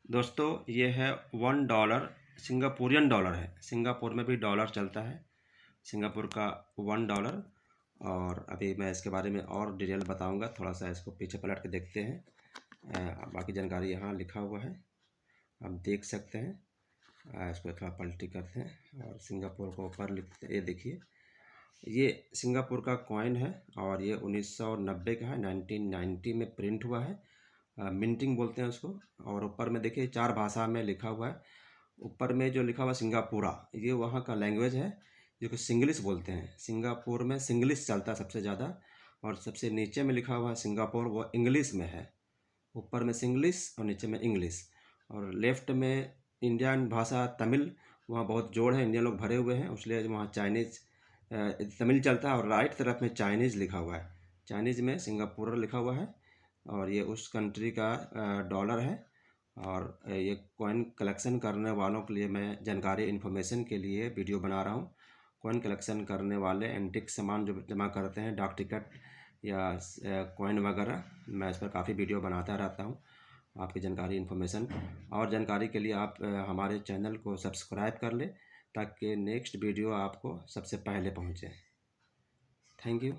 दोस्तों ये है $1 सिंगापुरियन डॉलर है। सिंगापुर में भी डॉलर चलता है, सिंगापुर का $1। और अभी मैं इसके बारे में और डिटेल बताऊंगा। थोड़ा सा इसको पीछे पलट के देखते हैं। बाकी जानकारी यहाँ लिखा हुआ है, आप देख सकते हैं। इसको थोड़ा पलटी करते हैं और सिंगापुर को ऊपर लिखते हैं। ये देखिए, ये सिंगापुर का कॉइन है और ये 1990 का है। 1990 में प्रिंट हुआ है। मिंटिंग बोलते हैं उसको। और ऊपर में देखिए 4 भाषा में लिखा हुआ है। ऊपर में जो लिखा हुआ सिंगापुरा, ये वहाँ का लैंग्वेज है जो कि सिंग्लिश बोलते हैं। सिंगापुर में सिंग्लिश चलता है सबसे ज़्यादा। और सबसे नीचे में लिखा हुआ है सिंगापुर, वो इंग्लिश में है। ऊपर में सिंग्लिश और नीचे में इंग्लिश। और लेफ्ट में इंडियन भाषा तमिल, वहाँ बहुत जोड़ है, इंडियन लोग भरे हुए हैं, इसलिए वहाँ चाइनीज़ तमिल चलता है। और राइट तरफ में चाइनीज़ लिखा हुआ है, चाइनीज़ में सिंगापुर लिखा हुआ है। और ये उस कंट्री का डॉलर है। और ये कॉइन कलेक्शन करने वालों के लिए मैं जानकारी इन्फॉर्मेशन के लिए वीडियो बना रहा हूँ। कॉइन कलेक्शन करने वाले एंटिक सामान जो जमा करते हैं, डाक टिकट या कॉइन वगैरह, मैं इस पर काफ़ी वीडियो बनाता रहता हूँ आपकी जानकारी इन्फॉर्मेशन। और जानकारी के लिए आप हमारे चैनल को सब्सक्राइब कर लें ताकि नेक्स्ट वीडियो आपको सबसे पहले पहुँचे। Thank you.